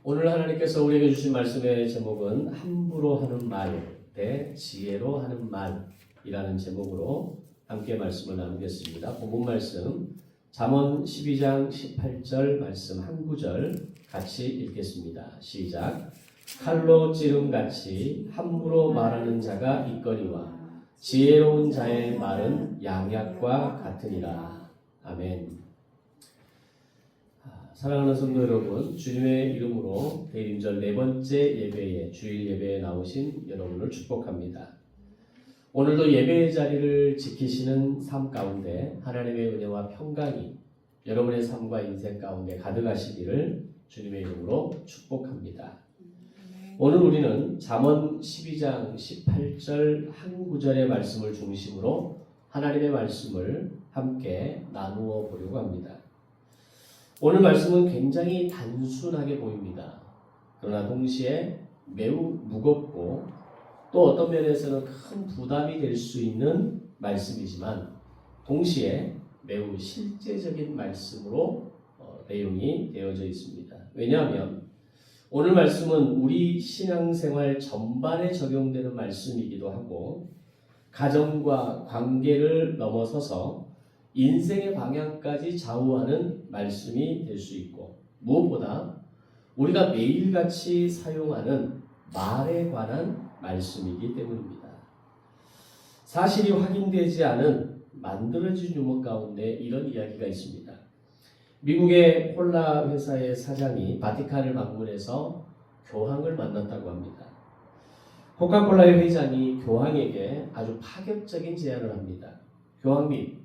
오늘 하나님께서 우리에게 주신 말씀의 제목은 함부로 하는 말 대 지혜로 하는 말이라는 제목으로 함께 말씀을 나누겠습니다. 본문 말씀 잠언 12장 18절 말씀 한 구절 같이 읽겠습니다. 시작. 칼로 찌름같이 함부로 말하는 자가 있거니와 지혜로운 자의 말은 양약과 같으니라. 아멘. 사랑하는 성도 여러분, 주님의 이름으로 대림절 네 번째 예배에 주일 예배에 나오신 여러분을 축복합니다. 오늘도 예배의 자리를 지키시는 삶 가운데 하나님의 은혜와 평강이 여러분의 삶과 인생 가운데 가득하시기를 주님의 이름으로 축복합니다. 오늘 우리는 잠언 12장 18절 한 구절의 말씀을 중심으로 하나님의 말씀을 함께 나누어 보려고 합니다. 오늘 말씀은 굉장히 단순하게 보입니다. 그러나 동시에 매우 무겁고 또 어떤 면에서는 큰 부담이 될 수 있는 말씀이지만 동시에 매우 실제적인 말씀으로 내용이 되어져 있습니다. 왜냐하면 오늘 말씀은 우리 신앙생활 전반에 적용되는 말씀이기도 하고 가정과 관계를 넘어서서 인생의 방향까지 좌우하는 말씀이 될 수 있고 무엇보다 우리가 매일같이 사용하는 말에 관한 말씀이기 때문입니다. 사실이 확인되지 않은 만들어진 유머 가운데 이런 이야기가 있습니다. 미국의 콜라 회사의 사장이 바티칸을 방문해서 교황을 만났다고 합니다. 코카콜라의 회장이 교황에게 아주 파격적인 제안을 합니다. 교황님,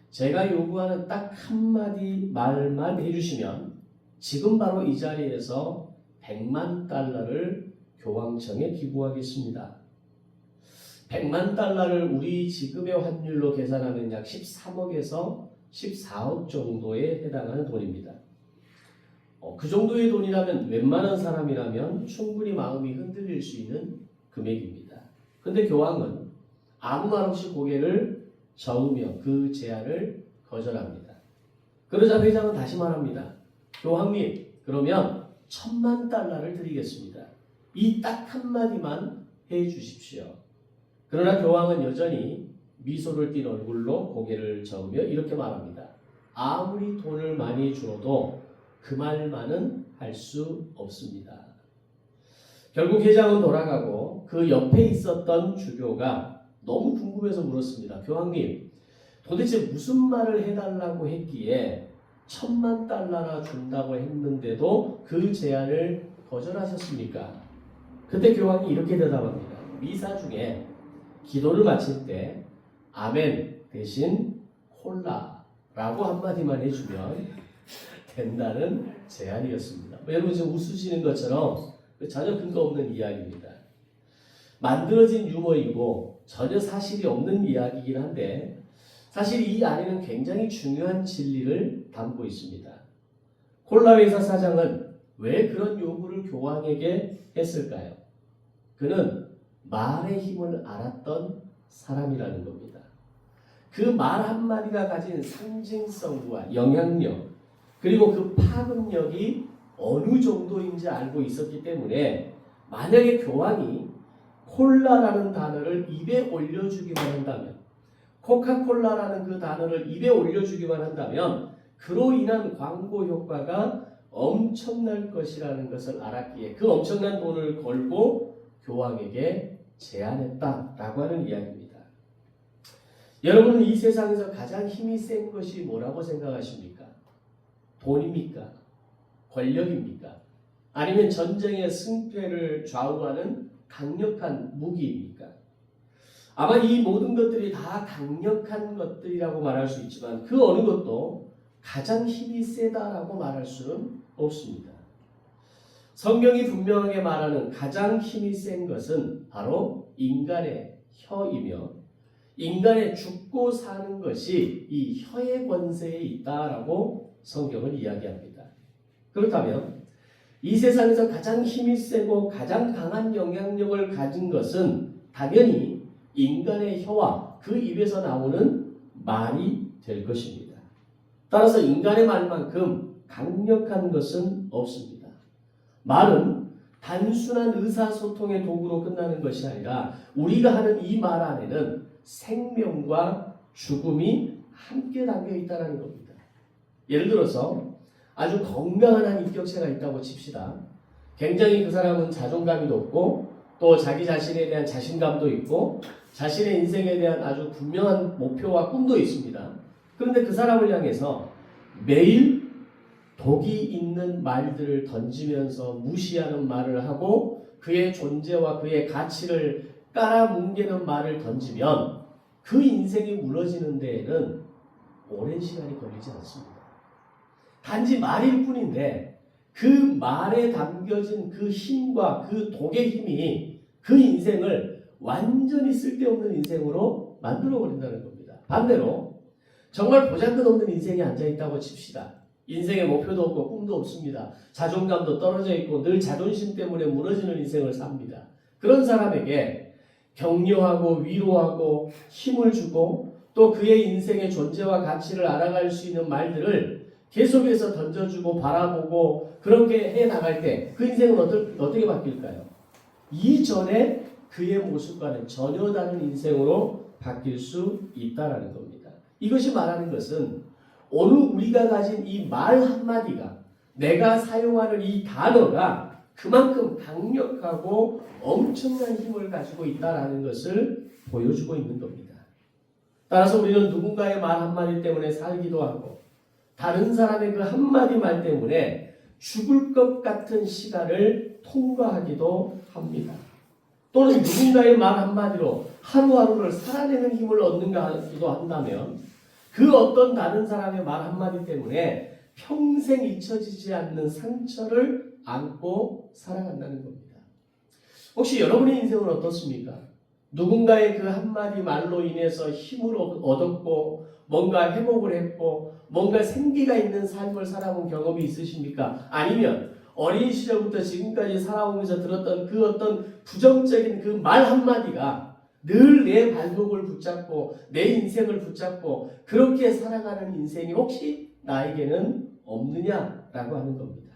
제가 요구하는 딱 한마디 말만 해주시면 지금 바로 이 자리에서 100만 달러를 교황청에 기부하겠습니다. 100만 달러를 우리 지금의 환율로 계산하면 약 13억에서 14억 정도에 해당하는 돈입니다. 그 정도의 돈이라면 웬만한 사람이라면 충분히 마음이 흔들릴 수 있는 금액입니다. 그런데 교황은 아무 말 없이 고개를 저으며 그 제안을 거절합니다. 그러자 회장은 다시 말합니다. 교황님, 그러면 1000만 달러를 드리겠습니다. 이 딱 한마디만 해 주십시오. 그러나 교황은 여전히 미소를 띤 얼굴로 고개를 저으며 이렇게 말합니다. 아무리 돈을 많이 주어도 그 말만은 할 수 없습니다. 결국 회장은 돌아가고 그 옆에 있었던 주교가 너무 궁금해서 물었습니다. 교황님, 도대체 무슨 말을 해달라고 했기에 1000만 달러나 준다고 했는데도 그 제안을 거절하셨습니까? 그때 교황이 이렇게 대답합니다. 미사 중에 기도를 마칠 때 아멘 대신 콜라라고 한마디만 해주면 된다는 제안이었습니다. 여러분 지금 웃으시는 것처럼 전혀 근거 없는 이야기입니다. 만들어진 유머이고 전혀 사실이 없는 이야기이긴 한데 사실 이 안에는 굉장히 중요한 진리를 담고 있습니다. 콜라 회사 사장은 왜 그런 요구를 교황에게 했을까요? 그는 말의 힘을 알았던 사람이라는 겁니다. 그 말 한마디가 가진 상징성과 영향력 그리고 그 파급력이 어느 정도인지 알고 있었기 때문에 만약에 교황이 콜라라는 단어를 입에 올려주기만 한다면 코카콜라라는 그 단어를 입에 올려주기만 한다면 그로 인한 광고 효과가 엄청날 것이라는 것을 알았기에 그 엄청난 돈을 걸고 교황에게 제안했다라고 하는 이야기입니다. 여러분은 이 세상에서 가장 힘이 센 것이 뭐라고 생각하십니까? 돈입니까? 권력입니까? 아니면 전쟁의 승패를 좌우하는 강력한 무기입니까? 아마 이 모든 것들이 다 강력한 것들이라고 말할 수 있지만 그 어느 것도 가장 힘이 세다라고 말할 수는 없습니다. 성경이 분명하게 말하는 가장 힘이 센 것은 바로 인간의 혀이며 인간의 죽고 사는 것이 이 혀의 권세에 있다라고 성경은 이야기합니다. 그렇다면 이 세상에서 가장 힘이 세고 가장 강한 영향력을 가진 것은 당연히 인간의 혀와 그 입에서 나오는 말이 될 것입니다. 따라서 인간의 말만큼 강력한 것은 없습니다. 말은 단순한 의사소통의 도구로 끝나는 것이 아니라 우리가 하는 이 말 안에는 생명과 죽음이 함께 담겨 있다는 겁니다. 예를 들어서 아주 건강한 한 인격체가 있다고 칩시다. 굉장히 그 사람은 자존감이 높고 또 자기 자신에 대한 자신감도 있고 자신의 인생에 대한 아주 분명한 목표와 꿈도 있습니다. 그런데 그 사람을 향해서 매일 독이 있는 말들을 던지면서 무시하는 말을 하고 그의 존재와 그의 가치를 깔아뭉개는 말을 던지면 그 인생이 무너지는 데에는 오랜 시간이 걸리지 않습니다. 단지 말일 뿐인데 그 말에 담겨진 그 힘과 그 독의 힘이 그 인생을 완전히 쓸데없는 인생으로 만들어버린다는 겁니다. 반대로 정말 보잘것없는 인생에 앉아있다고 칩시다. 인생의 목표도 없고 꿈도 없습니다. 자존감도 떨어져 있고 늘 자존심 때문에 무너지는 인생을 삽니다. 그런 사람에게 격려하고 위로하고 힘을 주고 또 그의 인생의 존재와 가치를 알아갈 수 있는 말들을 계속해서 던져주고 바라보고 그렇게 해나갈 때 그 인생은 어떻게 바뀔까요? 이전에 그의 모습과는 전혀 다른 인생으로 바뀔 수 있다는 겁니다. 이것이 말하는 것은 오늘 우리가 가진 이 말 한마디가 내가 사용하는 이 단어가 그만큼 강력하고 엄청난 힘을 가지고 있다는 것을 보여주고 있는 겁니다. 따라서 우리는 누군가의 말 한마디 때문에 살기도 하고 다른 사람의 그 한마디 말 때문에 죽을 것 같은 시간을 통과하기도 합니다. 또는 누군가의 말 한마디로 하루하루를 살아내는 힘을 얻는가기도 한다면 그 어떤 다른 사람의 말 한마디 때문에 평생 잊혀지지 않는 상처를 안고 살아간다는 겁니다. 혹시 여러분의 인생은 어떻습니까? 누군가의 그 한마디 말로 인해서 힘을 얻었고 뭔가 회복을 했고 뭔가 생기가 있는 삶을 살아본 경험이 있으십니까? 아니면 어린 시절부터 지금까지 살아오면서 들었던 그 어떤 부정적인 그 말 한마디가 늘 내 발목을 붙잡고 내 인생을 붙잡고 그렇게 살아가는 인생이 혹시 나에게는 없느냐라고 하는 겁니다.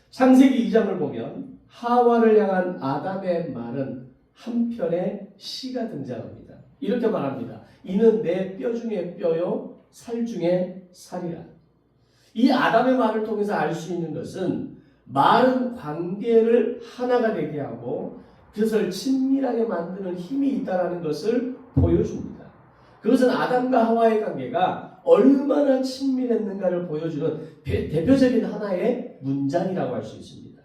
창세기 2장을 보면 하와를 향한 아담의 말은 한편의 시가 등장합니다. 이렇게 말합니다. 이는 내 뼈 중에 뼈요 살 중에 살이라. 이 아담의 말을 통해서 알 수 있는 것은 말은 관계를 하나가 되게 하고 그것을 친밀하게 만드는 힘이 있다는 것을 보여줍니다. 그것은 아담과 하와의 관계가 얼마나 친밀했는가를 보여주는 대표적인 하나의 문장이라고 할 수 있습니다.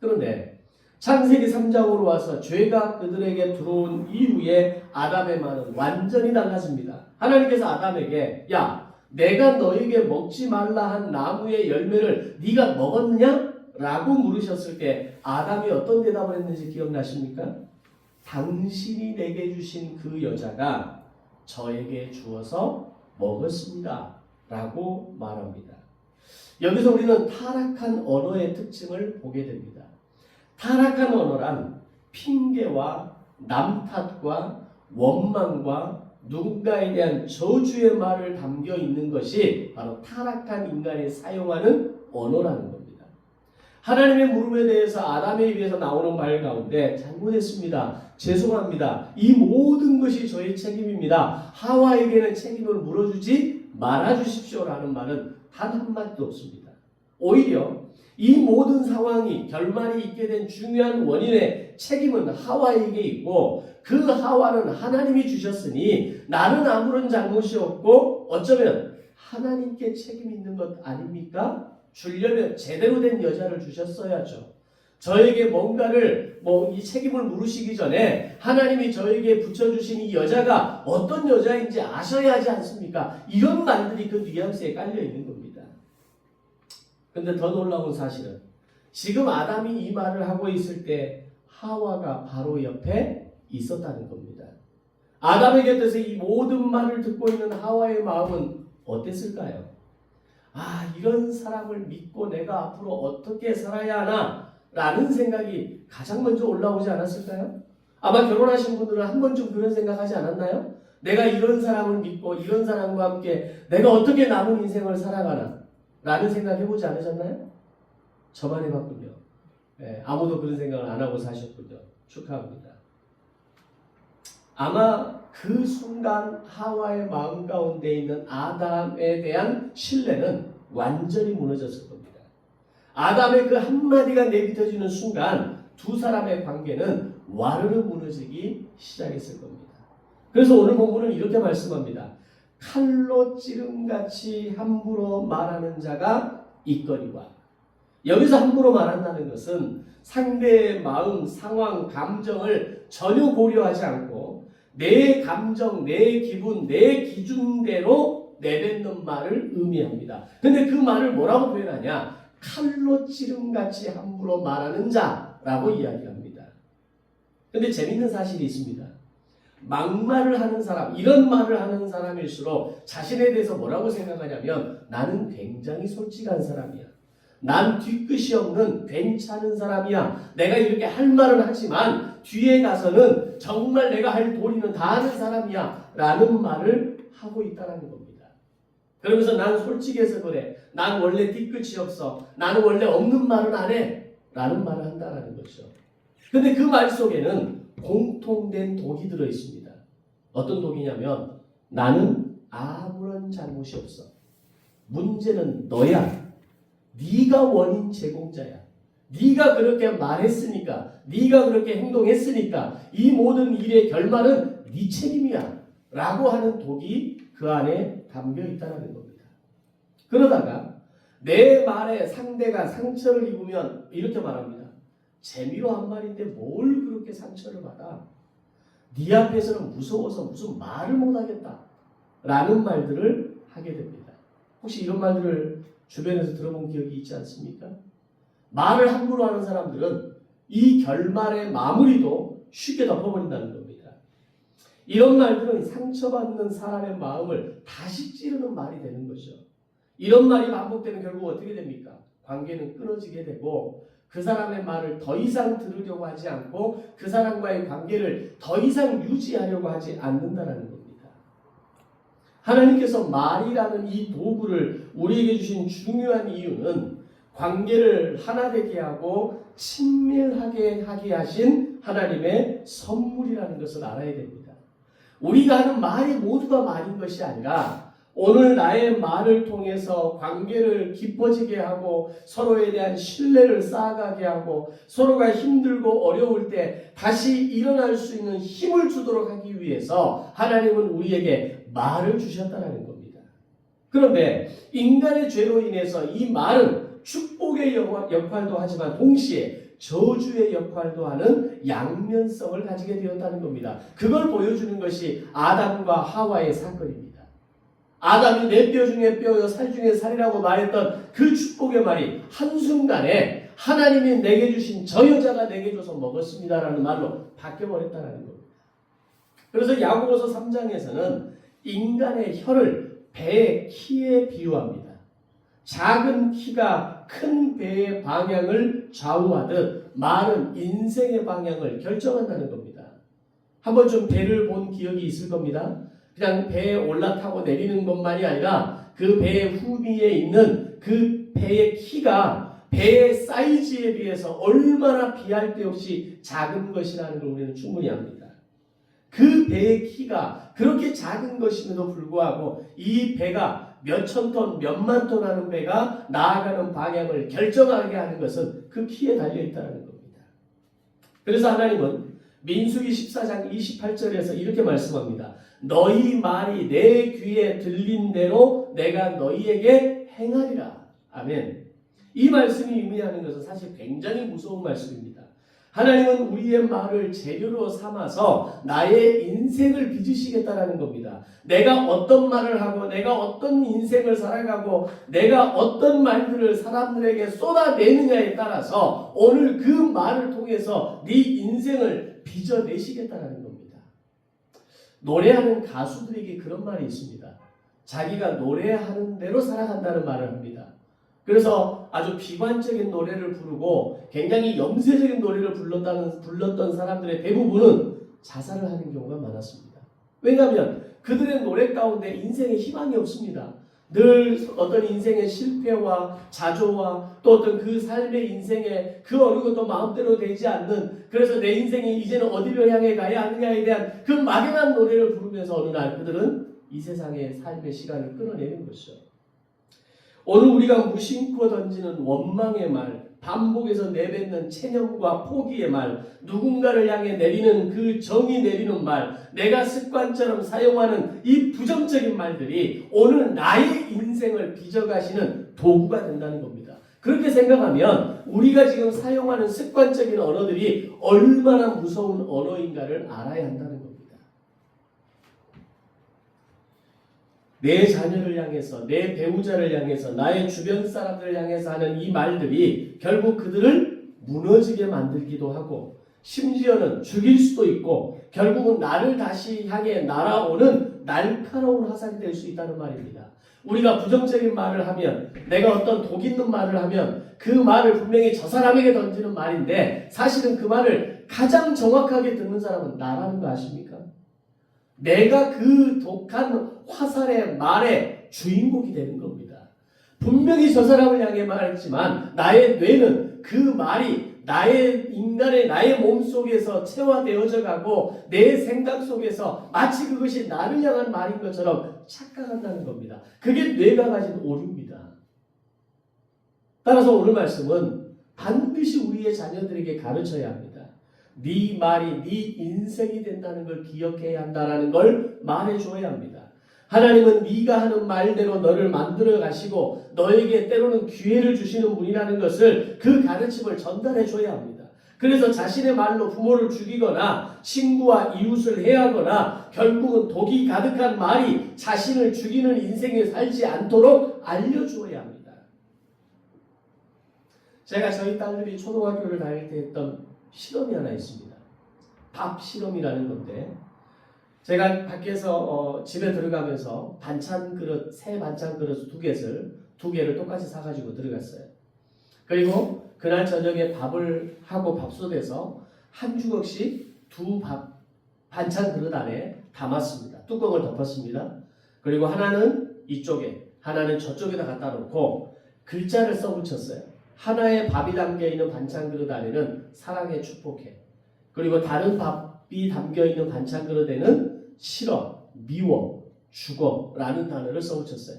그런데 창세기 3장으로 와서 죄가 그들에게 들어온 이후에 아담의 말은 완전히 달라집니다. 하나님께서 아담에게 야, 내가 너에게 먹지 말라 한 나무의 열매를 네가 먹었느냐? 라고 물으셨을 때 아담이 어떤 대답을 했는지 기억나십니까? 당신이 내게 주신 그 여자가 저에게 주어서 먹었습니다. 라고 말합니다. 여기서 우리는 타락한 언어의 특징을 보게 됩니다. 타락한 언어란 핑계와 남탓과 원망과 누군가에 대한 저주의 말을 담겨 있는 것이 바로 타락한 인간이 사용하는 언어라는 겁니다. 하나님의 물음에 대해서 아담의 입에서 나오는 말 가운데 잘못했습니다. 죄송합니다. 이 모든 것이 저의 책임입니다. 하와에게는 책임을 물어주지 말아주십시오라는 말은 단 한마디도 없습니다. 오히려 이 모든 상황이 결말이 있게 된 중요한 원인의 책임은 하와에게 있고 그 하와는 하나님이 주셨으니 나는 아무런 잘못이 없고 어쩌면 하나님께 책임 있는 것 아닙니까? 주려면 제대로 된 여자를 주셨어야죠. 저에게 뭔가를 이 책임을 물으시기 전에 하나님이 저에게 붙여주신 이 여자가 어떤 여자인지 아셔야 하지 않습니까? 이런 말들이 그 뉘앙스에 깔려 있는 겁니다. 근데 더 놀라운 사실은 지금 아담이 이 말을 하고 있을 때 하와가 바로 옆에 있었다는 겁니다. 아담의 곁에서 이 모든 말을 듣고 있는 하와의 마음은 어땠을까요? 아, 이런 사람을 믿고 내가 앞으로 어떻게 살아야 하나 라는 생각이 가장 먼저 올라오지 않았을까요? 아마 결혼하신 분들은 한 번쯤 그런 생각하지 않았나요? 내가 이런 사람을 믿고 이런 사람과 함께 내가 어떻게 남은 인생을 살아가나 라는 생각 해보지 않으셨나요? 저만 해봤군요. 아무도 그런 생각을 안 하고 사셨군요. 축하합니다. 아마 그 순간 하와의 마음 가운데 있는 아담에 대한 신뢰는 완전히 무너졌을 겁니다. 아담의 그 한마디가 내뱉어지는 순간 두 사람의 관계는 와르르 무너지기 시작했을 겁니다. 그래서 오늘 본문은 이렇게 말씀합니다. 칼로 찌름같이 함부로 말하는 자가 있거니와. 여기서 함부로 말한다는 것은 상대의 마음, 상황, 감정을 전혀 고려하지 않고 내 감정, 내 기분, 내 기준대로 내뱉는 말을 의미합니다. 근데 그 말을 뭐라고 표현하냐? 칼로 찌름같이 함부로 말하는 자라고 이야기합니다. 근데 재밌는 사실이 있습니다. 막말을 하는 사람, 이런 말을 하는 사람일수록 자신에 대해서 뭐라고 생각하냐면 나는 굉장히 솔직한 사람이야. 난 뒤끝이 없는 괜찮은 사람이야. 내가 이렇게 할 말은 하지만 뒤에 가서는 정말 내가 할 도리는 다 하는 사람이야 라는 말을 하고 있다는 겁니다. 그러면서 난 솔직해서 그래. 난 원래 뒤끝이 없어. 나는 원래 없는 말은 안 해. 라는 말을 한다는 거죠. 근데 그 말 속에는 공통된 독이 들어 있습니다. 어떤 독이냐면 나는 아무런 잘못이 없어. 문제는 너야. 네가 원인 제공자야. 네가 그렇게 말했으니까, 네가 그렇게 행동했으니까 이 모든 일의 결말은 네 책임이야 라고 하는 독이 그 안에 담겨 있다는 겁니다. 그러다가 내 말에 상대가 상처를 입으면 이렇게 말합니다. 재미로 한 말인데 뭘 그렇게 상처를 받아? 네 앞에서는 무서워서 무슨 말을 못하겠다 라는 말들을 하게 됩니다. 혹시 이런 말들을 주변에서 들어본 기억이 있지 않습니까? 말을 함부로 하는 사람들은 이 결말의 마무리도 쉽게 덮어버린다는 겁니다. 이런 말들은 상처받는 사람의 마음을 다시 찌르는 말이 되는 거죠. 이런 말이 반복되면 결국 어떻게 됩니까? 관계는 끊어지게 되고 그 사람의 말을 더 이상 들으려고 하지 않고 그 사람과의 관계를 더 이상 유지하려고 하지 않는다는 겁니다. 하나님께서 말이라는 이 도구를 우리에게 주신 중요한 이유는 관계를 하나 되게 하고 친밀하게 하게 하신 하나님의 선물이라는 것을 알아야 됩니다. 우리가 하는 말이 모두가 말인 것이 아니라 오늘 나의 말을 통해서 관계를 깊어지게 하고 서로에 대한 신뢰를 쌓아가게 하고 서로가 힘들고 어려울 때 다시 일어날 수 있는 힘을 주도록 하기 위해서 하나님은 우리에게 말을 주셨다는 겁니다. 그런데 인간의 죄로 인해서 이 말은 축복의 역할도 하지만 동시에 저주의 역할도 하는 양면성을 가지게 되었다는 겁니다. 그걸 보여주는 것이 아담과 하와의 사건입니다. 아담이 내 뼈 중에 뼈요 살 중에 살이라고 말했던 그 축복의 말이 한순간에 하나님이 내게 주신 저 여자가 내게 줘서 먹었습니다라는 말로 바뀌어버렸다는 겁니다. 그래서 야고보서 3장에서는 인간의 혀를 배의 키에 비유합니다. 작은 키가 큰 배의 방향을 좌우하듯 말은 인생의 방향을 결정한다는 겁니다. 한번 좀 배를 본 기억이 있을 겁니다. 그냥 배에 올라타고 내리는 것만이 아니라 그 배의 후미에 있는 그 배의 키가 배의 사이즈에 비해서 얼마나 비할 데 없이 작은 것이라는 걸 우리는 충분히 압니다. 그 배의 키가 그렇게 작은 것임에도 불구하고 이 배가 몇천 톤, 몇만 톤 하는 배가 나아가는 방향을 결정하게 하는 것은 그 키에 달려있다는 겁니다. 그래서 하나님은 민수기 14장 28절에서 이렇게 말씀합니다. 너희 말이 내 귀에 들린 대로 내가 너희에게 행하리라. 아멘. 이 말씀이 의미하는 것은 사실 굉장히 무서운 말씀입니다. 하나님은 우리의 말을 재료로 삼아서 나의 인생을 빚으시겠다라는 겁니다. 내가 어떤 말을 하고 내가 어떤 인생을 살아가고 내가 어떤 말들을 사람들에게 쏟아내느냐에 따라서 오늘 그 말을 통해서 네 인생을 빚어내시겠다라는 겁니다. 노래하는 가수들에게 그런 말이 있습니다. 자기가 노래하는 대로 살아간다는 말을 합니다. 그래서 아주 비관적인 노래를 부르고 굉장히 염세적인 노래를 불렀던 사람들의 대부분은 자살을 하는 경우가 많았습니다. 왜냐하면 그들의 노래 가운데 인생에 희망이 없습니다. 늘 어떤 인생의 실패와 자조와 또 어떤 그 삶의 인생에 그 어느 것도 마음대로 되지 않는, 그래서 내 인생이 이제는 어디를 향해 가야 하느냐에 대한 그 막연한 노래를 부르면서 어느 날 그들은 이 세상의 삶의 시간을 끊어내는 것이죠. 오늘 우리가 무심코 던지는 원망의 말, 반복해서 내뱉는 체념과 포기의 말, 누군가를 향해 내리는 그 정이 내리는 말, 내가 습관처럼 사용하는 이 부정적인 말들이 오늘 나의 인생을 빚어가시는 도구가 된다는 겁니다. 그렇게 생각하면 우리가 지금 사용하는 습관적인 언어들이 얼마나 무서운 언어인가를 알아야 한다는 겁니다. 내 자녀를 향해서, 내 배우자를 향해서, 나의 주변 사람들을 향해서 하는 이 말들이 결국 그들을 무너지게 만들기도 하고, 심지어는 죽일 수도 있고, 결국은 나를 다시 향해 날아오는 날카로운 화살이 될 수 있다는 말입니다. 우리가 부정적인 말을 하면, 내가 어떤 독 있는 말을 하면 그 말을 분명히 저 사람에게 던지는 말인데 사실은 그 말을 가장 정확하게 듣는 사람은 나라는 거 아십니까? 내가 그 독한 화살의 말의 주인공이 되는 겁니다. 분명히 저 사람을 향해 말했지만 나의 뇌는 그 말이 나의 인간의 나의 몸속에서 체화되어져 가고 내 생각 속에서 마치 그것이 나를 향한 말인 것처럼 착각한다는 겁니다. 그게 뇌가 가진 오류입니다. 따라서 오늘 말씀은 반드시 우리의 자녀들에게 가르쳐야 합니다. 네 말이 네 인생이 된다는 걸 기억해야 한다는 걸 말해줘야 합니다. 하나님은 네가 하는 말대로 너를 만들어 가시고 너에게 때로는 기회를 주시는 분이라는 것을, 그 가르침을 전달해 줘야 합니다. 그래서 자신의 말로 부모를 죽이거나 친구와 이웃을 해하거나 결국은 독이 가득한 말이 자신을 죽이는 인생에 살지 않도록 알려주어야 합니다. 제가 저희 딸들이 초등학교를 다닐 때 했던 실험이 하나 있습니다. 밥 실험이라는 건데, 제가 밖에서 집에 들어가면서 반찬 그릇, 새 반찬 그릇 두 개를 똑같이 사가지고 들어갔어요. 그리고 그날 저녁에 밥을 하고 밥솥에서 한 주걱씩 두 반찬 그릇 안에 담았습니다. 뚜껑을 덮었습니다. 그리고 하나는 이쪽에, 하나는 저쪽에다 갖다 놓고 글자를 써붙였어요. 하나의 밥이 담겨있는 반찬 그릇 안에는 사랑해, 축복해. 그리고 다른 밥이 담겨있는 반찬 그릇에는 싫어, 미워, 죽어 라는 단어를 써붙였어요.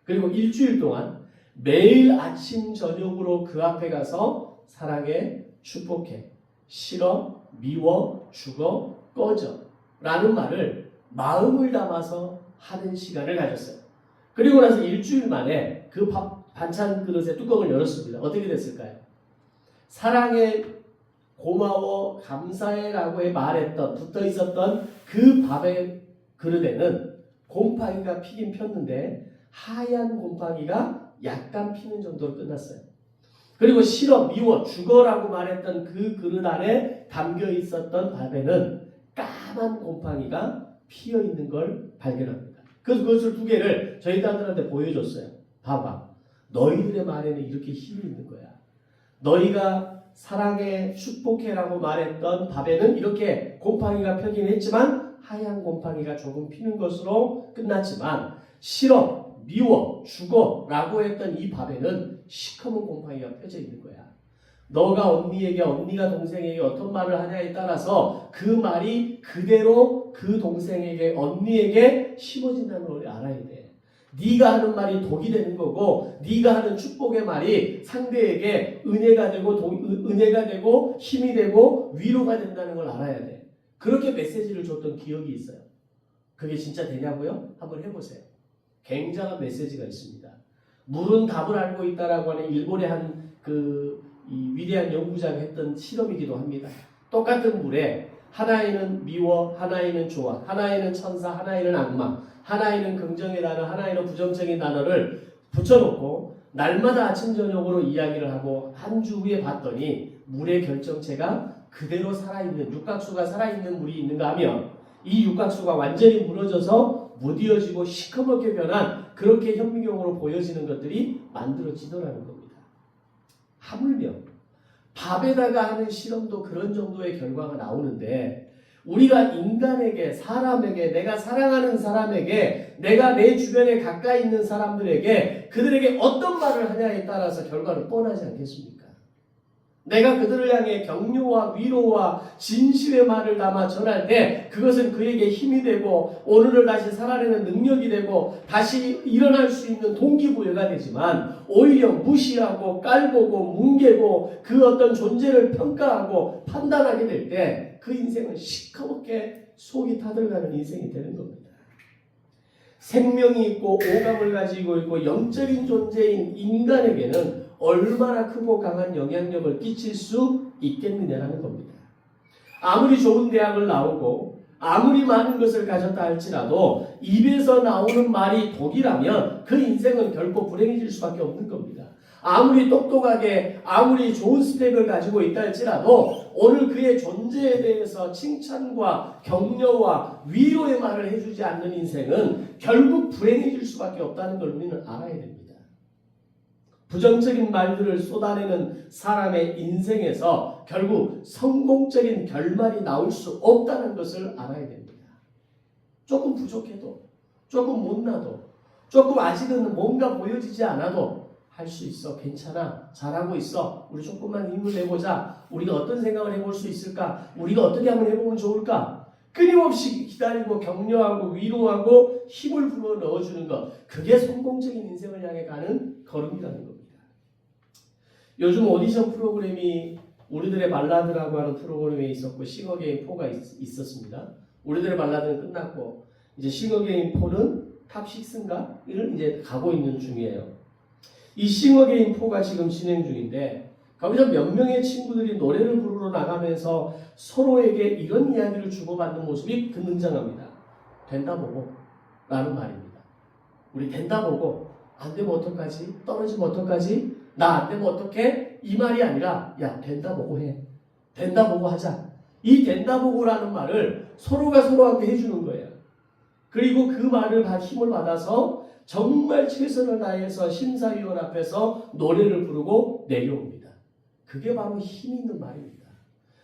그리고 일주일 동안 매일 아침 저녁으로 그 앞에 가서 사랑해, 축복해, 싫어, 미워, 죽어, 꺼져 라는 말을 마음을 담아서 하는 시간을 가졌어요. 그리고 나서 일주일 만에 그 반찬 그릇의 뚜껑을 열었습니다. 어떻게 됐을까요? 사랑해, 고마워, 감사해 라고 말했던, 붙어 있었던 그 밥의 그릇에는 곰팡이가 피긴 폈는데 하얀 곰팡이가 약간 피는 정도로 끝났어요. 그리고 싫어, 미워, 죽어라고 말했던 그 그릇 안에 담겨 있었던 밥에는 까만 곰팡이가 피어 있는 걸 발견합니다. 그래서 그것을 두 개를 저희 딸들한테 보여줬어요. 봐봐, 너희들의 말에는 이렇게 힘이 있는 거야. 너희가 사랑해, 축복해라고 말했던 밥에는 이렇게 곰팡이가 펴긴 했지만 하얀 곰팡이가 조금 피는 것으로 끝났지만, 싫어, 미워, 죽어 라고 했던 이 밥에는 시커먼 곰팡이가 펴져 있는 거야. 너가 언니에게, 언니가 동생에게 어떤 말을 하냐에 따라서 그 말이 그대로 그 동생에게, 언니에게 심어진다는 걸 알아야 돼. 네가 하는 말이 독이 되는 거고, 네가 하는 축복의 말이 상대에게 은혜가 되고 힘이 되고 위로가 된다는 걸 알아야 돼. 그렇게 메시지를 줬던 기억이 있어요. 그게 진짜 되냐고요? 한번 해보세요. 굉장한 메시지가 있습니다. 물은 답을 알고 있다라고 하는 일본의 이 위대한 연구자가 했던 실험이기도 합니다. 똑같은 물에 하나에는 미워, 하나에는 좋아, 하나에는 천사, 하나에는 악마, 하나에는 긍정의 단어, 하나에는 부정적인 단어를 붙여놓고 날마다 아침 저녁으로 이야기를 하고 한 주 후에 봤더니 물의 결정체가 그대로 살아있는, 육각수가 살아있는 물이 있는가 하면 이 육각수가 완전히 무너져서 무뎌지고 시커멓게 변한, 그렇게 현미경으로 보여지는 것들이 만들어지더라는 겁니다. 하물며 밥에다가 하는 실험도 그런 정도의 결과가 나오는데, 우리가 인간에게, 사람에게, 내가 사랑하는 사람에게, 내가 내 주변에 가까이 있는 사람들에게 그들에게 어떤 말을 하냐에 따라서 결과는 뻔하지 않겠습니까? 내가 그들을 향해 격려와 위로와 진실의 말을 담아 전할 때 그것은 그에게 힘이 되고 오늘을 다시 살아내는 능력이 되고 다시 일어날 수 있는 동기부여가 되지만 오히려 무시하고 깔보고 뭉개고 그 어떤 존재를 평가하고 판단하게 될 때 그 인생은 시커멓게 속이 타들어가는 인생이 되는 겁니다. 생명이 있고 오감을 가지고 있고 영적인 존재인 인간에게는 얼마나 크고 강한 영향력을 끼칠 수 있겠느냐는 겁니다. 아무리 좋은 대학을 나오고 아무리 많은 것을 가졌다 할지라도 입에서 나오는 말이 독이라면 그 인생은 결코 불행해질 수밖에 없는 겁니다. 아무리 똑똑하게 아무리 좋은 스펙을 가지고 있다 할지라도 오늘 그의 존재에 대해서 칭찬과 격려와 위로의 말을 해주지 않는 인생은 결국 불행해질 수밖에 없다는 걸 우리는 알아야 됩니다. 부정적인 말들을 쏟아내는 사람의 인생에서 결국 성공적인 결말이 나올 수 없다는 것을 알아야 됩니다. 조금 부족해도, 조금 못나도, 조금 아직은 뭔가 보여지지 않아도 할 수 있어. 괜찮아. 잘하고 있어. 우리 조금만 힘을 내보자. 우리가 어떤 생각을 해볼 수 있을까? 우리가 어떻게 한번 해보면 좋을까? 끊임없이 기다리고 격려하고 위로하고 힘을 불어 넣어주는 것. 그게 성공적인 인생을 향해 가는 걸음이라는 겁니다. 요즘 오디션 프로그램이 우리들의 발라드라고 하는 프로그램에 있었고 싱어게인 4가 있었습니다. 우리들의 발라드는 끝났고 이제 싱어게인 4는 탑 6인가? 이를 이제 가고 있는 중이에요. 이 싱어게인 4가 지금 진행 중인데 거기서 몇 명의 친구들이 노래를 부르러 나가면서 서로에게 이런 이야기를 주고받는 모습이 등장합니다. 된다 보고 라는 말입니다. 우리 된다 보고 안 되면 어떡하지? 떨어지면 어떡하지? 나 안 되면 어떡해? 이 말이 아니라 야 된다 보고 해. 된다 보고 하자. 이 된다 보고라는 말을 서로가 서로한테 해주는 거예요. 그리고 그 말을 힘을 받아서 정말 최선을 다해서 심사위원 앞에서 노래를 부르고 내려옵니다. 그게 바로 힘 있는 말입니다.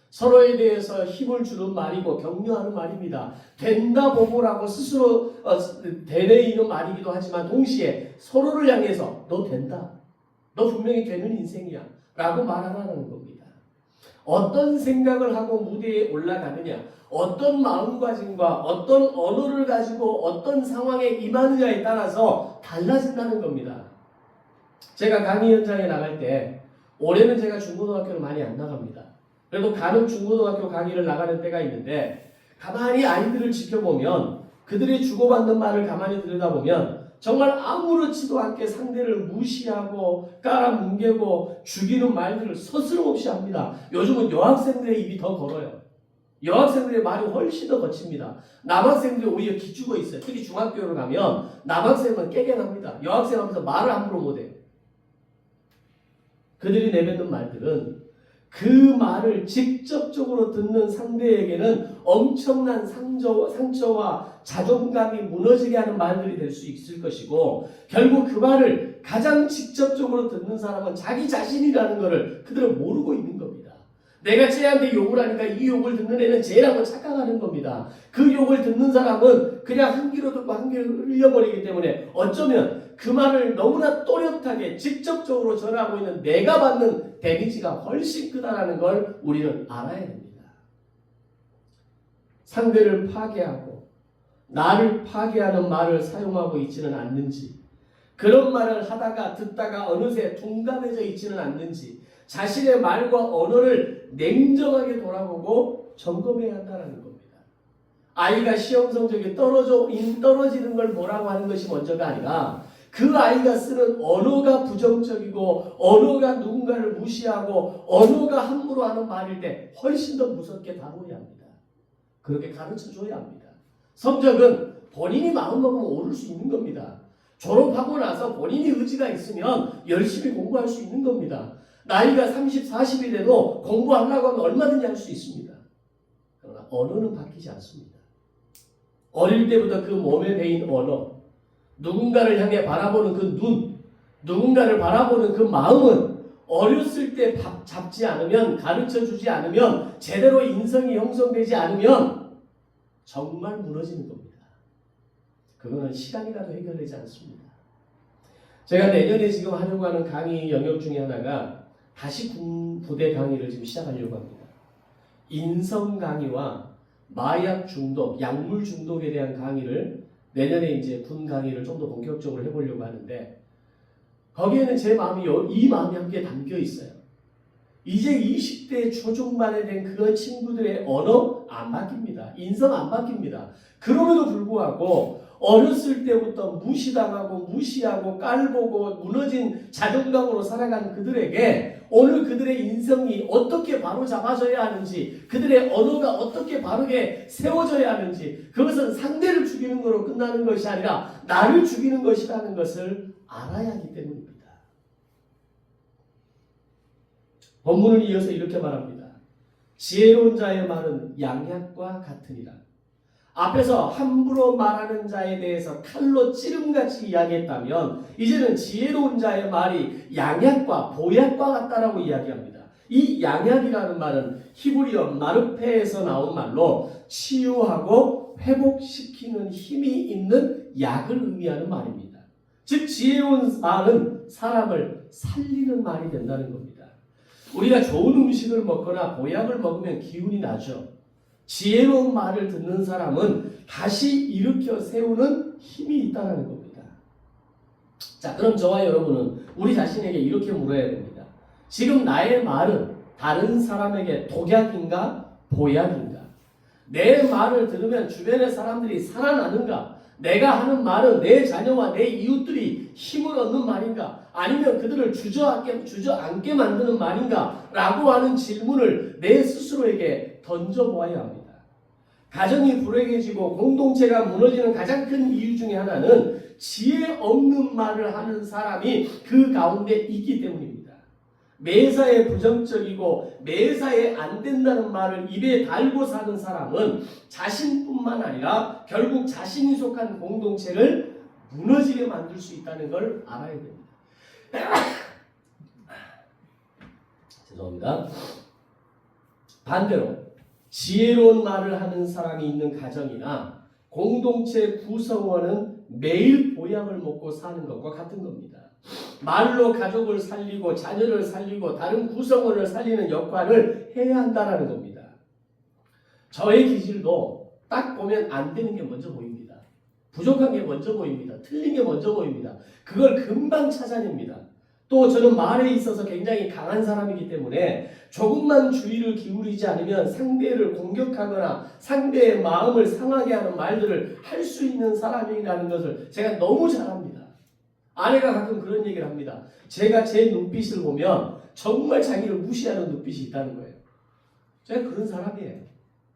서로에 대해서 힘을 주는 말이고 격려하는 말입니다. 된다 보고라고 스스로 되뇌이는 말이기도 하지만 동시에 서로를 향해서 너 된다. 너 분명히 되는 인생이야. 라고 말하라는 겁니다. 어떤 생각을 하고 무대에 올라가느냐, 어떤 마음가짐과 어떤 언어를 가지고 어떤 상황에 임하느냐에 따라서 달라진다는 겁니다. 제가 강의 현장에 나갈 때 올해는 제가 중고등학교를 많이 안 나갑니다. 그래도 간혹 중고등학교 강의를 나가는 때가 있는데 가만히 아이들을 지켜보면 그들이 주고받는 말을 가만히 들여다보면 정말 아무렇지도 않게 상대를 무시하고 깔아뭉개고 죽이는 말들을 서슴없이 합니다. 요즘은 여학생들의 입이 더 걸어요. 여학생들의 말이 훨씬 더 거칩니다. 남학생들이 오히려 기죽어 있어요. 특히 중학교로 가면 남학생은 깨갱합니다. 여학생 하면서 말을 함부로 못해요. 그들이 내뱉는 말들은 그 말을 직접적으로 듣는 상대에게는 엄청난 상처와 자존감이 무너지게 하는 말들이 될 수 있을 것이고 결국 그 말을 가장 직접적으로 듣는 사람은 자기 자신이라는 것을 그들은 모르고 있는 겁니다. 내가 쟤한테 욕을 하니까 이 욕을 듣는 애는 쟤라고 착각하는 겁니다. 그 욕을 듣는 사람은 그냥 한 귀로 듣고 한 귀로 흘려버리기 때문에 어쩌면 그 말을 너무나 또렷하게 직접적으로 전하고 있는 내가 받는 데미지가 훨씬 크다는 걸 우리는 알아야 됩니다. 상대를 파괴하고 나를 파괴하는 말을 사용하고 있지는 않는지, 그런 말을 하다가 듣다가 어느새 둔감해져 있지는 않는지 자신의 말과 언어를 냉정하게 돌아보고 점검해야 한다는 겁니다. 아이가 시험 성적이 떨어지는 걸 뭐라고 하는 것이 먼저가 아니라 그 아이가 쓰는 언어가 부정적이고 언어가 누군가를 무시하고 언어가 함부로 하는 말일 때 훨씬 더 무섭게 다루어야 합니다. 그렇게 가르쳐줘야 합니다. 성적은 본인이 마음먹으면 오를 수 있는 겁니다. 졸업하고 나서 본인이 의지가 있으면 열심히 공부할 수 있는 겁니다. 나이가 30, 40이 돼도 공부하려고 하면 얼마든지 할 수 있습니다. 그러나 언어는 바뀌지 않습니다. 어릴 때부터 그 몸에 배인 언어, 누군가를 향해 바라보는 그 눈, 누군가를 바라보는 그 마음은 어렸을 때 잡지 않으면, 가르쳐주지 않으면, 제대로 인성이 형성되지 않으면 정말 무너지는 겁니다. 그거는 시간이라도 해결되지 않습니다. 제가 내년에 지금 하려고 하는 강의 영역 중에 하나가 다시 군부대 강의를 지금 시작하려고 합니다. 인성 강의와 마약 중독, 약물 중독에 대한 강의를 내년에 이제 군 강의를 좀 더 본격적으로 해보려고 하는데 거기에는 제 마음이 이 마음이 함께 담겨 있어요. 이제 20대 초중반에 된 그 친구들의 언어 안 바뀝니다. 인성 안 바뀝니다. 그럼에도 불구하고 어렸을 때부터 무시당하고 무시하고 깔보고 무너진 자존감으로 살아가는 그들에게 오늘 그들의 인성이 어떻게 바로 잡아져야 하는지, 그들의 언어가 어떻게 바르게 세워져야 하는지, 그것은 상대를 죽이는 것으로 끝나는 것이 아니라 나를 죽이는 것이라는 것을 알아야 하기 때문입니다. 본문을 이어서 이렇게 말합니다. 지혜로운 자의 말은 양약과 같으니라. 앞에서 함부로 말하는 자에 대해서 칼로 찌름같이 이야기했다면 이제는 지혜로운 자의 말이 양약과 보약과 같다라고 이야기합니다. 이 양약이라는 말은 히브리어 마르페에서 나온 말로 치유하고 회복시키는 힘이 있는 약을 의미하는 말입니다. 즉 지혜로운 말은 사람을 살리는 말이 된다는 겁니다. 우리가 좋은 음식을 먹거나 보약을 먹으면 기운이 나죠. 지혜로운 말을 듣는 사람은 다시 일으켜 세우는 힘이 있다는 겁니다. 자, 그럼 저와 여러분은 우리 자신에게 이렇게 물어야 됩니다. 지금 나의 말은 다른 사람에게 독약인가 보약인가? 내 말을 들으면 주변의 사람들이 살아나는가? 내가 하는 말은 내 자녀와 내 이웃들이 힘을 얻는 말인가? 아니면 그들을 주저앉게 만드는 말인가? 라고 하는 질문을 내 스스로에게 던져보아야 합니다. 가정이 불행해지고 공동체가 무너지는 가장 큰 이유 중에 하나는 지혜 없는 말을 하는 사람이 그 가운데 있기 때문입니다. 매사에 부정적이고 매사에 안 된다는 말을 입에 달고 사는 사람은 자신뿐만 아니라 결국 자신이 속한 공동체를 무너지게 만들 수 있다는 걸 알아야 됩니다. 죄송합니다. 반대로 지혜로운 말을 하는 사람이 있는 가정이나 공동체 구성원은 매일 보약을 먹고 사는 것과 같은 겁니다. 말로 가족을 살리고 자녀를 살리고 다른 구성원을 살리는 역할을 해야 한다는 겁니다. 저의 기질도 딱 보면 안 되는 게 먼저 보입니다. 부족한 게 먼저 보입니다. 틀린 게 먼저 보입니다. 그걸 금방 찾아냅니다. 또 저는 말에 있어서 굉장히 강한 사람이기 때문에 조금만 주의를 기울이지 않으면 상대를 공격하거나 상대의 마음을 상하게 하는 말들을 할 수 있는 사람이라는 것을 제가 너무 잘 압니다. 아내가 가끔 그런 얘기를 합니다. 제가 제 눈빛을 보면 정말 자기를 무시하는 눈빛이 있다는 거예요. 제가 그런 사람이에요.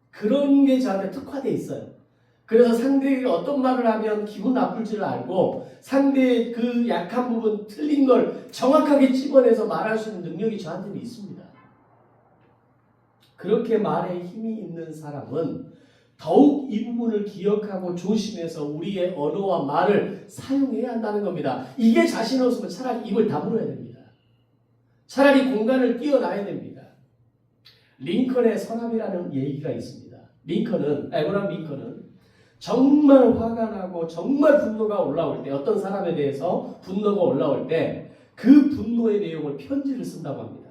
그런 게 저한테 특화되어 있어요. 그래서 상대에게 어떤 말을 하면 기분 나쁠지를 알고 상대의 그 약한 부분, 틀린 걸 정확하게 집어내서 말할 수 있는 능력이 저한테는 있습니다. 그렇게 말에 힘이 있는 사람은 더욱 이 부분을 기억하고 조심해서 우리의 언어와 말을 사용해야 한다는 겁니다. 이게 자신 없으면 차라리 입을 다물어야 됩니다. 차라리 공간을 띄어놔야 됩니다. 링컨의 서랍이라는 얘기가 있습니다. 에브라함 링컨은 정말 화가 나고 정말 분노가 올라올 때, 어떤 사람에 대해서 분노가 올라올 때 그 분노의 내용을 편지를 쓴다고 합니다.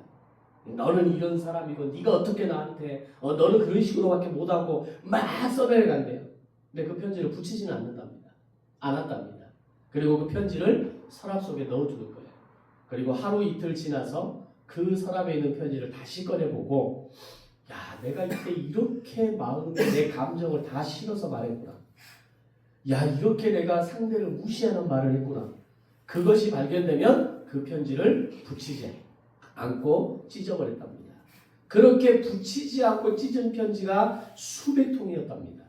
너는 이런 사람이고 네가 어떻게 나한테 너는 그런 식으로밖에 못하고 막 써내려간대요. 근데 그 편지를 붙이지는 않았답니다. 그리고 그 편지를 서랍 속에 넣어두는 거예요. 그리고 하루 이틀 지나서 그 서랍에 있는 편지를 다시 꺼내보고 야, 내가 이때 이렇게 내 감정을 다 실어서 말했구나. 야, 이렇게 내가 상대를 무시하는 말을 했구나. 그것이 발견되면 그 편지를 붙이지 않고 찢어버렸답니다. 그렇게 붙이지 않고 찢은 편지가 수백 통이었답니다.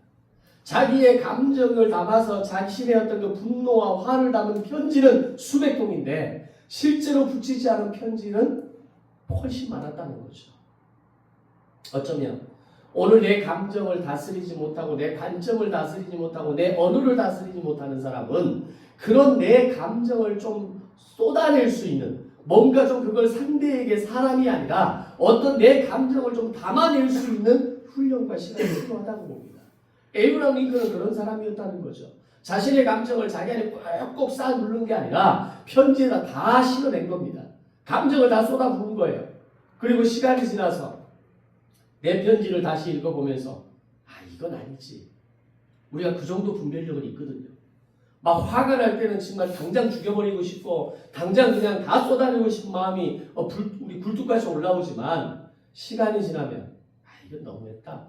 자기의 감정을 담아서 자신의 어떤 그 분노와 화를 담은 편지는 수백 통인데 실제로 붙이지 않은 편지는 훨씬 많았다는 거죠. 어쩌면 오늘 내 감정을 다스리지 못하고 내 관점을 다스리지 못하고 내 언어를 다스리지 못하는 사람은 그런 내 감정을 좀 쏟아낼 수 있는 뭔가 좀 그걸 상대에게 사람이 아니라 어떤 내 감정을 좀 담아낼 수 있는 훈련과 시간이 필요하다고 봅니다. 에이브라함 링컨은 그런 사람이었다는 거죠. 자신의 감정을 자기 안에 꾹꾹 쌓아 누른 게 아니라 편지에다 다 실어낸 겁니다. 감정을 다 쏟아부은 거예요. 그리고 시간이 지나서 내 편지를 다시 읽어보면서 이건 아니지. 우리가 그 정도 분별력은 있거든요. 막 화가 날 때는 정말 당장 죽여버리고 싶고 당장 그냥 다 쏟아내고 싶은 마음이 우리 굴뚝까지 올라오지만 시간이 지나면 이건 너무했다.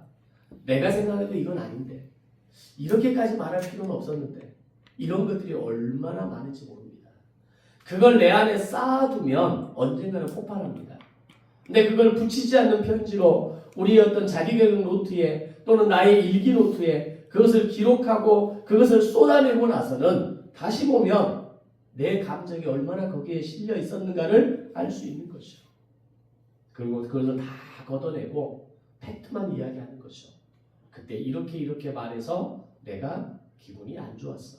내가 생각해도 이건 아닌데 이렇게까지 말할 필요는 없었는데 이런 것들이 얼마나 많은지 모릅니다. 그걸 내 안에 쌓아두면 언젠가는 폭발합니다. 근데 그걸 붙이지 않는 편지로 우리 어떤 자기계획 노트에 또는 나의 일기 노트에 그것을 기록하고 그것을 쏟아내고 나서는 다시 보면 내 감정이 얼마나 거기에 실려 있었는가를 알 수 있는 거죠. 그리고 그것을 다 걷어내고 팩트만 이야기하는 거죠. 그때 이렇게 말해서 내가 기분이 안 좋았어.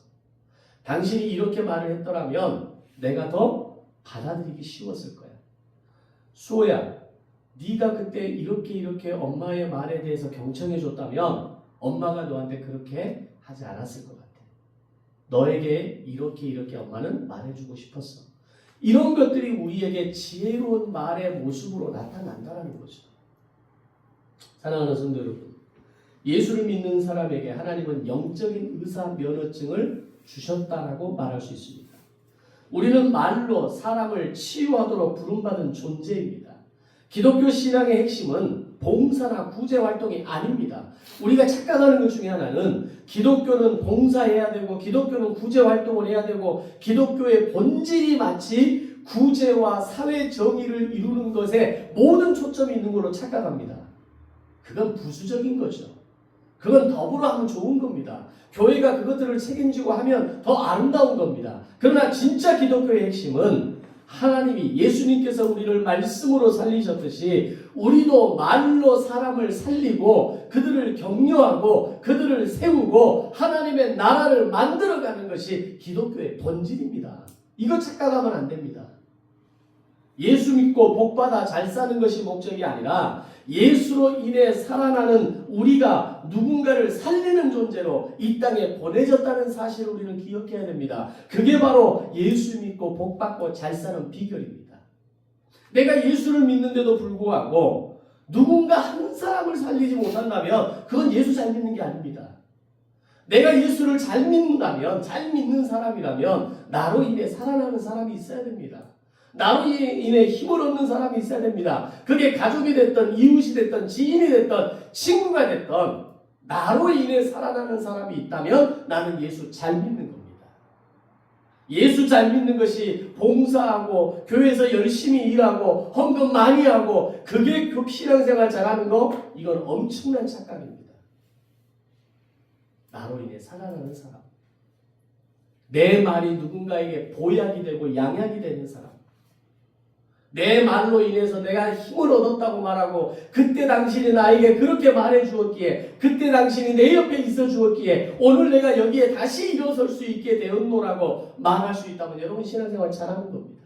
당신이 이렇게 말을 했더라면 내가 더 받아들이기 쉬웠을 거야. 수호야, 네가 그때 이렇게 엄마의 말에 대해서 경청해 줬다면 엄마가 너한테 그렇게 하지 않았을 것 같아. 너에게 이렇게 엄마는 말해주고 싶었어. 이런 것들이 우리에게 지혜로운 말의 모습으로 나타난다는 거죠. 사랑하는 성도 여러분, 예수를 믿는 사람에게 하나님은 영적인 의사 면허증을 주셨다라고 말할 수 있습니다. 우리는 말로 사람을 치유하도록 부름받은 존재입니다. 기독교 신앙의 핵심은 봉사나 구제 활동이 아닙니다. 우리가 착각하는 것 중에 하나는 기독교는 봉사해야 되고 기독교는 구제 활동을 해야 되고 기독교의 본질이 마치 구제와 사회 정의를 이루는 것에 모든 초점이 있는 걸로 착각합니다. 그건 부수적인 거죠. 그건 더불어 하면 좋은 겁니다. 교회가 그것들을 책임지고 하면 더 아름다운 겁니다. 그러나 진짜 기독교의 핵심은 하나님이 예수님께서 우리를 말씀으로 살리셨듯이 우리도 말로 사람을 살리고 그들을 격려하고 그들을 세우고 하나님의 나라를 만들어가는 것이 기독교의 본질입니다. 이거 착각하면 안 됩니다. 예수 믿고 복받아 잘 사는 것이 목적이 아니라 예수로 인해 살아나는 우리가 누군가를 살리는 존재로 이 땅에 보내졌다는 사실을 우리는 기억해야 됩니다. 그게 바로 예수 믿고 복받고 잘 사는 비결입니다. 내가 예수를 믿는데도 불구하고 누군가 한 사람을 살리지 못한다면 그건 예수 잘 믿는 게 아닙니다. 내가 예수를 잘 믿는다면, 잘 믿는 사람이라면 나로 인해 살아나는 사람이 있어야 됩니다. 나로 인해 힘을 얻는 사람이 있어야 됩니다. 그게 가족이 됐던 이웃이 됐던 지인이 됐던 친구가 됐던 나로 인해 살아나는 사람이 있다면 나는 예수 잘 믿는 겁니다. 예수 잘 믿는 것이 봉사하고 교회에서 열심히 일하고 헌금 많이 하고 그게 그 신앙생활 잘하는 거 이건 엄청난 착각입니다. 나로 인해 살아나는 사람, 내 말이 누군가에게 보약이 되고 양약이 되는 사람, 내 말로 인해서 내가 힘을 얻었다고 말하고 그때 당신이 나에게 그렇게 말해 주었기에 그때 당신이 내 옆에 있어 주었기에 오늘 내가 여기에 다시 일어설 수 있게 되었노라고 말할 수 있다면 여러분 신앙생활 잘하는 겁니다.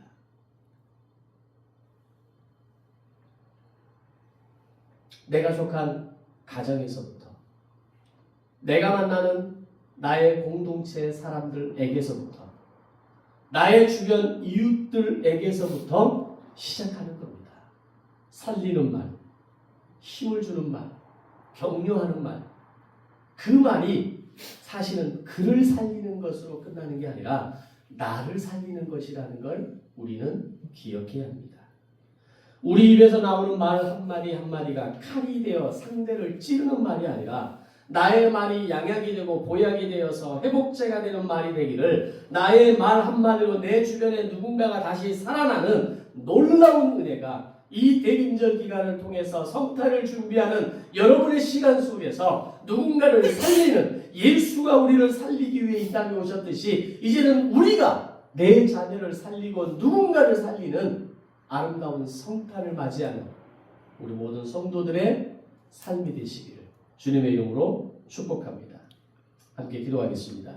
내가 속한 가정에서부터 내가 만나는 나의 공동체 사람들에게서부터 나의 주변 이웃들에게서부터 시작하는 겁니다. 살리는 말, 힘을 주는 말, 격려하는 말. 그 말이 사실은 그를 살리는 것으로 끝나는 게 아니라 나를 살리는 것이라는 걸 우리는 기억해야 합니다. 우리 입에서 나오는 말 한마디 한마디가 칼이 되어 상대를 찌르는 말이 아니라 나의 말이 양약이 되고 보약이 되어서 회복제가 되는 말이 되기를 나의 말 한마디로 내 주변에 누군가가 다시 살아나는 놀라운 은혜가 이 대림절 기간을 통해서 성탄을 준비하는 여러분의 시간 속에서 누군가를 살리는 예수가 우리를 살리기 위해 이 땅에 오셨듯이 이제는 우리가 내 자녀를 살리고 누군가를 살리는 아름다운 성탄을 맞이하는 우리 모든 성도들의 삶이 되시기를 주님의 이름으로 축복합니다. 함께 기도하겠습니다.